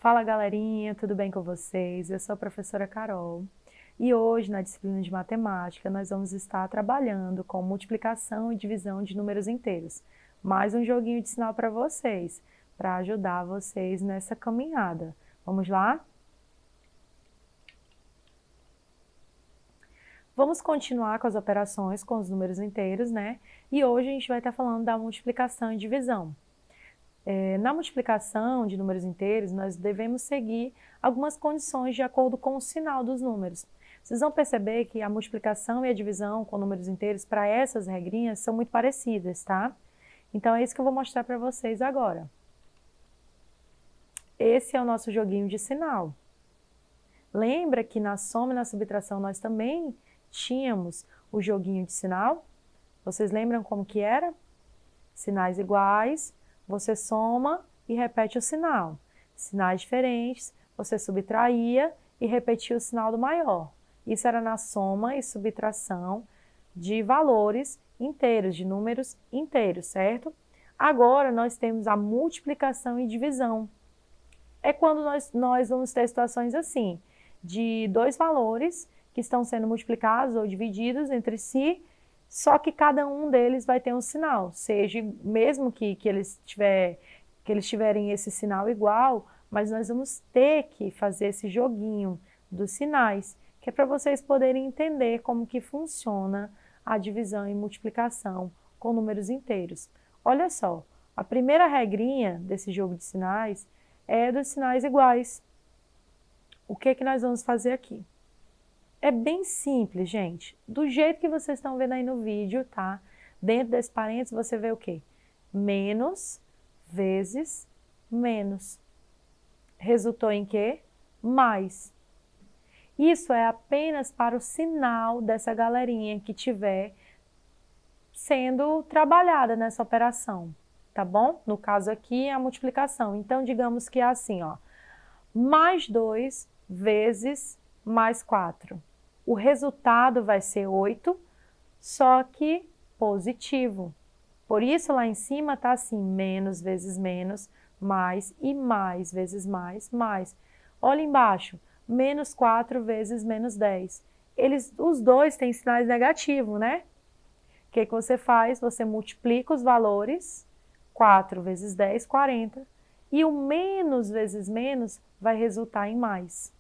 Fala galerinha, tudo bem com vocês? Eu sou a professora Carol e hoje na disciplina de matemática nós vamos estar trabalhando com multiplicação e divisão de números inteiros. Mais um joguinho de sinal para vocês, para ajudar vocês nessa caminhada. Vamos lá? Vamos continuar com as operações com os números inteiros, né? E hoje a gente vai estar falando da multiplicação e divisão. Na multiplicação de números inteiros, nós devemos seguir algumas condições de acordo com o sinal dos números. Vocês vão perceber que a multiplicação e a divisão com números inteiros, para essas regrinhas, são muito parecidas, tá? Então, é isso que eu vou mostrar para vocês agora. Esse é o nosso joguinho de sinal. Lembra que na soma e na subtração nós também tínhamos o joguinho de sinal? Vocês lembram como que era? Sinais iguais, você soma e repete o sinal. Sinais diferentes, você subtraía e repetia o sinal do maior. Isso era na soma e subtração de valores inteiros, de números inteiros, certo? Agora, nós temos a multiplicação e divisão. É quando nós vamos ter situações assim, de dois valores que estão sendo multiplicados ou divididos entre si, só que cada um deles vai ter um sinal, seja mesmo que eles tiverem esse sinal igual, mas nós vamos ter que fazer esse joguinho dos sinais, que é para vocês poderem entender como que funciona a divisão e multiplicação com números inteiros. Olha só, a primeira regrinha desse jogo de sinais é dos sinais iguais. O que nós vamos fazer aqui? É bem simples, gente. Do jeito que vocês estão vendo aí no vídeo, tá? Dentro desse parênteses, você vê o quê? Menos vezes menos. Resultou em quê? Mais. Isso é apenas para o sinal dessa galerinha que tiver sendo trabalhada nessa operação, tá bom? No caso aqui, é a multiplicação. Então, digamos que é assim, ó. Mais 2 vezes mais 4. O resultado vai ser 8, só que positivo. Por isso, lá em cima está assim, menos vezes menos, mais e mais vezes mais, mais. Olha embaixo, menos 4 vezes menos 10. Os dois têm sinais negativos, né? O que você faz? Você multiplica os valores, 4 vezes 10, 40. E o menos vezes menos vai resultar em mais.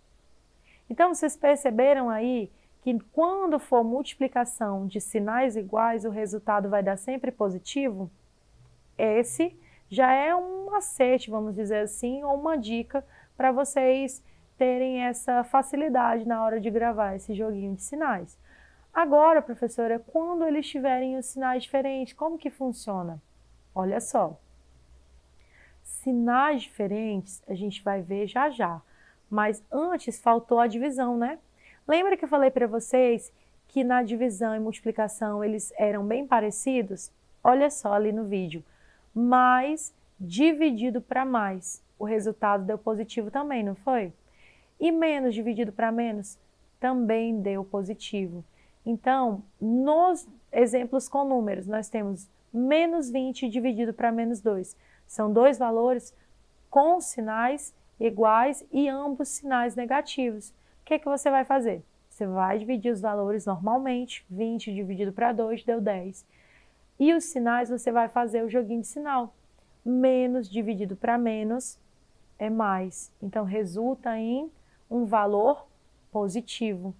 Então, vocês perceberam aí que quando for multiplicação de sinais iguais, o resultado vai dar sempre positivo? Esse já é um macete, vamos dizer assim, ou uma dica para vocês terem essa facilidade na hora de gravar esse joguinho de sinais. Agora, professora, quando eles tiverem os sinais diferentes, como que funciona? Olha só. Sinais diferentes a gente vai ver já já. Mas antes faltou a divisão, né? Lembra que eu falei para vocês que na divisão e multiplicação eles eram bem parecidos? Olha só ali no vídeo. Mais dividido para mais. O resultado deu positivo também, não foi? E menos dividido para menos também deu positivo. Então, nos exemplos com números, nós temos menos 20 dividido para menos 2. São dois valores com sinais iguais e ambos sinais negativos. O que você vai fazer? Você vai dividir os valores normalmente, 20 dividido para 2 deu 10. E os sinais você vai fazer o joguinho de sinal. Menos dividido para menos é mais. Então, resulta em um valor positivo.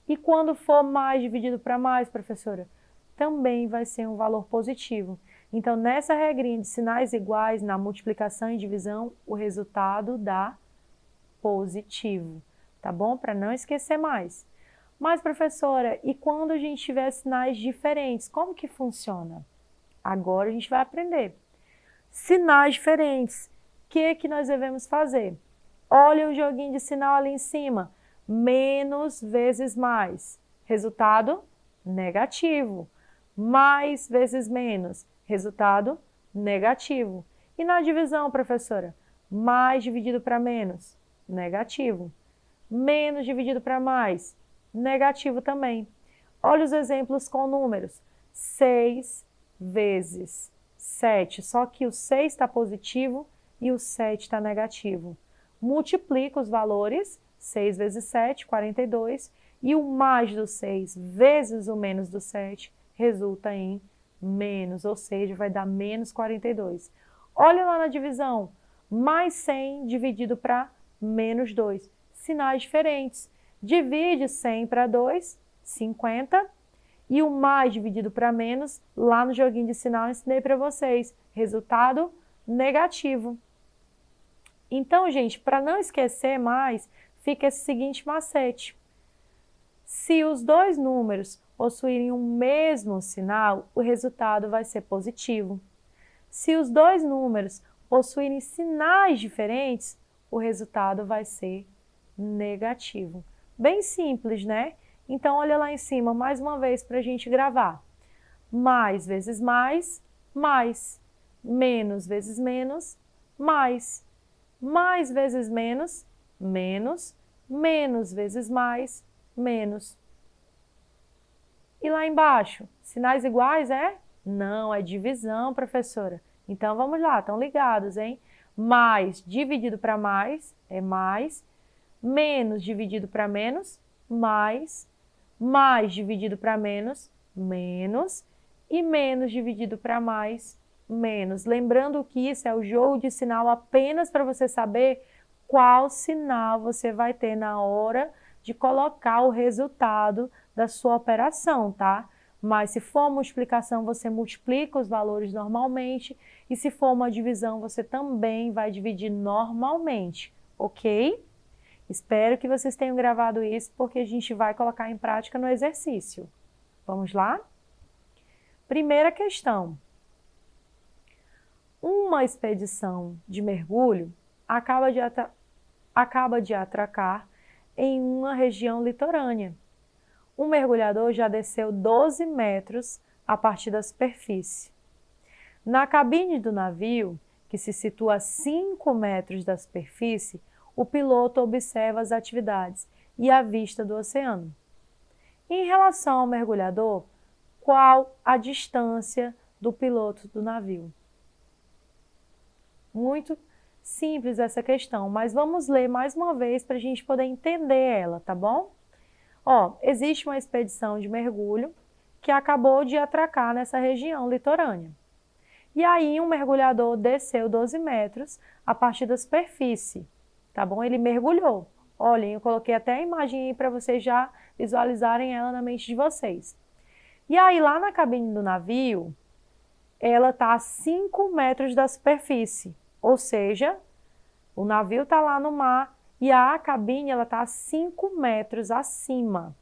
E quando for mais dividido para mais, professora? Também vai ser um valor positivo. Então, nessa regrinha de sinais iguais, na multiplicação e divisão, o resultado dá positivo, tá bom? Para não esquecer mais. Mas, professora, e quando a gente tiver sinais diferentes, como que funciona? Agora a gente vai aprender. Sinais diferentes, o que nós devemos fazer? Olha o joguinho de sinal ali em cima. Menos vezes mais. Resultado negativo. Mais vezes menos. Resultado negativo. E na divisão, professora? Mais dividido para menos, negativo. Menos dividido para mais, negativo também. Olha os exemplos com números. 6 vezes 7, só que o 6 está positivo e o 7 está negativo. multiplica os valores, 6 vezes 7, 42, e o mais do 6 vezes o menos do 7 resulta em menos, ou seja, vai dar menos 42. Olha lá na divisão, mais 100 dividido para menos 2. Sinais diferentes. Divide 100 para 2, 50. E o mais dividido para menos, lá no joguinho de sinal eu ensinei para vocês. Resultado negativo. Então, gente, para não esquecer mais, fica esse seguinte macete. Se os dois números possuírem o mesmo sinal, o resultado vai ser positivo. Se os dois números possuírem sinais diferentes, o resultado vai ser negativo. Bem simples, né? Então, olha lá em cima, mais uma vez, para a gente gravar. Mais vezes mais, mais. Menos vezes menos, mais. Mais vezes menos, menos. Menos vezes mais, menos. E lá embaixo, sinais iguais é? Não, é divisão, professora. Então, vamos lá, estão ligados, hein? Mais dividido para mais é mais. Menos dividido para menos, mais. Mais dividido para menos, menos. E menos dividido para mais, menos. Lembrando que isso é o jogo de sinal apenas para você saber qual sinal você vai ter na hora de colocar o resultado da sua operação, tá? Mas se for uma multiplicação, você multiplica os valores normalmente. E se for uma divisão, você também vai dividir normalmente, ok? Espero que vocês tenham gravado isso, porque a gente vai colocar em prática no exercício. Vamos lá? Primeira questão. Uma expedição de mergulho acaba de atracar em uma região litorânea. Um mergulhador já desceu 12 metros a partir da superfície. Na cabine do navio, que se situa a 5 metros da superfície, o piloto observa as atividades e a vista do oceano. Em relação ao mergulhador, qual a distância do piloto do navio? Muito simples essa questão, mas vamos ler mais uma vez para a gente poder entender ela, tá bom? Ó, existe uma expedição de mergulho que acabou de atracar nessa região litorânea. E aí um mergulhador desceu 12 metros a partir da superfície, tá bom? Ele mergulhou. Olhem, eu coloquei até a imagem aí para vocês já visualizarem ela na mente de vocês. E aí lá na cabine do navio, ela está a 5 metros da superfície, ou seja, o navio está lá no mar e a cabine está a 5 metros acima.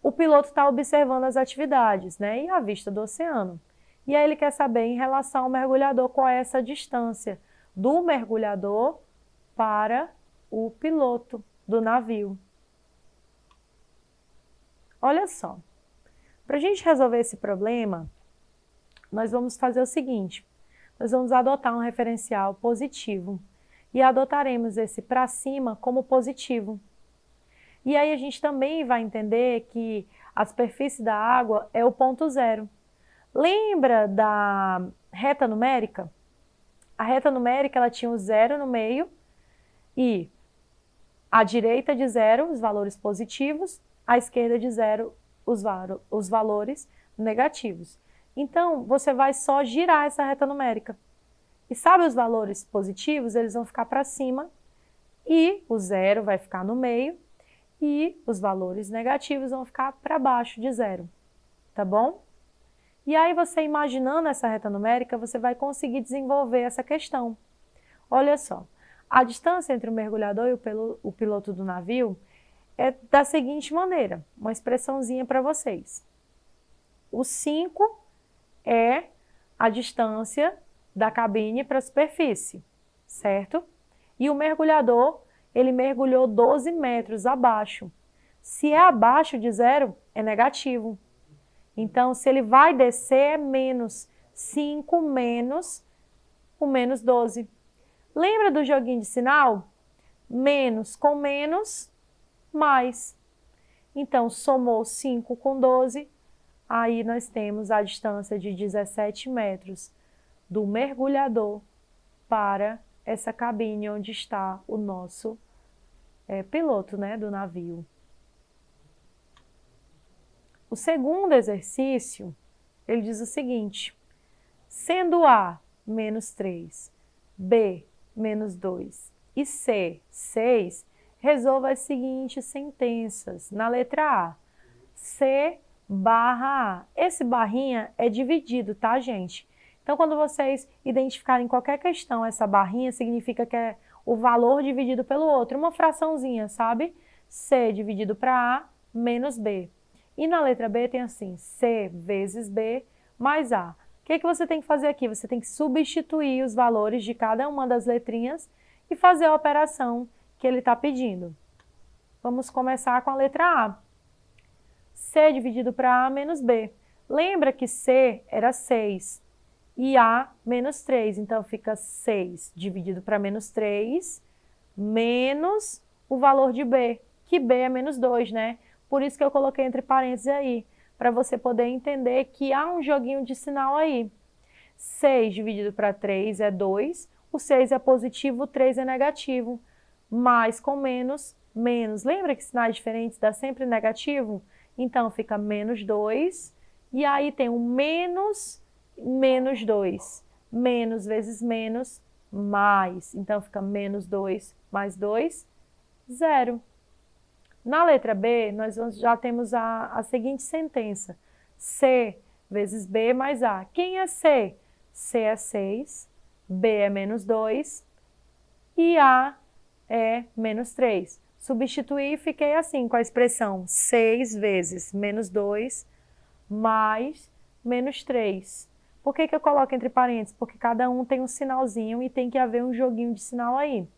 O piloto está observando as atividades, né, e a vista do oceano. E aí ele quer saber, em relação ao mergulhador, qual é essa distância do mergulhador para o piloto do navio. Olha só, para a gente resolver esse problema, nós vamos fazer o seguinte, nós vamos adotar um referencial positivo e adotaremos esse para cima como positivo. E aí a gente também vai entender que a superfície da água é o ponto zero. Lembra da reta numérica? A reta numérica ela tinha o zero no meio e à direita de zero os valores positivos, à esquerda de zero os valores negativos. Então, você vai só girar essa reta numérica. E sabe os valores positivos? Eles vão ficar para cima e o zero vai ficar no meio e os valores negativos vão ficar para baixo de zero, tá bom? E aí você imaginando essa reta numérica, você vai conseguir desenvolver essa questão. Olha só, a distância entre o mergulhador e o piloto do navio é da seguinte maneira, uma expressãozinha para vocês. O 5 é a distância da cabine para a superfície, certo? E o mergulhador, ele mergulhou 12 metros abaixo. Se é abaixo de zero, é negativo. Então, se ele vai descer, é menos 5 menos o menos 12. Lembra do joguinho de sinal? Menos com menos, mais. Então, somou 5 com 12, aí nós temos a distância de 17 metros do mergulhador para essa cabine onde está o nosso piloto, né, do navio. O segundo exercício, ele diz o seguinte: sendo A menos 3, B menos 2 e C 6, resolva as seguintes sentenças. Na letra A, C barra A. Esse barrinha é dividido, tá, gente? Então, quando vocês identificarem qualquer questão, essa barrinha significa que é o valor dividido pelo outro, uma fraçãozinha, sabe? C dividido para A menos B. E na letra B tem assim, C vezes B mais A. O que você tem que fazer aqui? Você tem que substituir os valores de cada uma das letrinhas e fazer a operação que ele está pedindo. Vamos começar com a letra A. C dividido para A menos B. Lembra que C era 6 e A menos 3. Então, fica 6 dividido para menos 3 menos o valor de B, que B é menos 2, né? Por isso que eu coloquei entre parênteses aí, para você poder entender que há um joguinho de sinal aí. 6 dividido para 3 é 2, o 6 é positivo, o 3 é negativo. Mais com menos, menos. Lembra que sinais diferentes dá sempre negativo? Então, fica menos 2, e aí tem um menos, menos 2. Menos vezes menos, mais. Então, fica menos 2 mais 2, 0. Na letra B, nós já temos a seguinte sentença. C vezes B mais A. Quem é C? C é 6, B é menos 2 e A é menos 3. Substituí e fiquei assim, com a expressão 6 vezes menos 2 mais menos 3. Por que eu coloco entre parênteses? Porque cada um tem um sinalzinho e tem que haver um joguinho de sinal aí.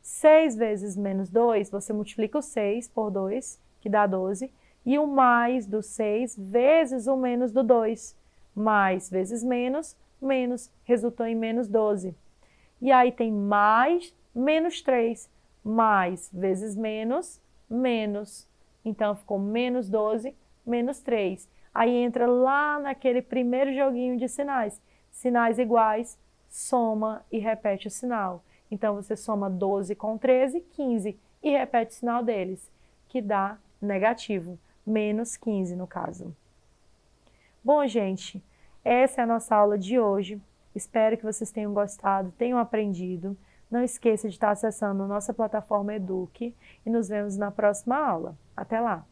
6 vezes menos 2, você multiplica o 6 por 2, que dá 12, e o mais do 6 vezes o menos do 2. Mais vezes menos, menos, resultou em menos 12. E aí tem mais menos 3, mais vezes menos, menos. Então, ficou menos 12, menos 3. Aí entra lá naquele primeiro joguinho de sinais. Sinais iguais, soma e repete o sinal. Então, você soma 12 com 13, 15, e repete o sinal deles, que dá negativo, menos 15 no caso. Bom, gente, essa é a nossa aula de hoje. Espero que vocês tenham gostado, tenham aprendido. Não esqueça de estar acessando a nossa plataforma Eduque e nos vemos na próxima aula. Até lá!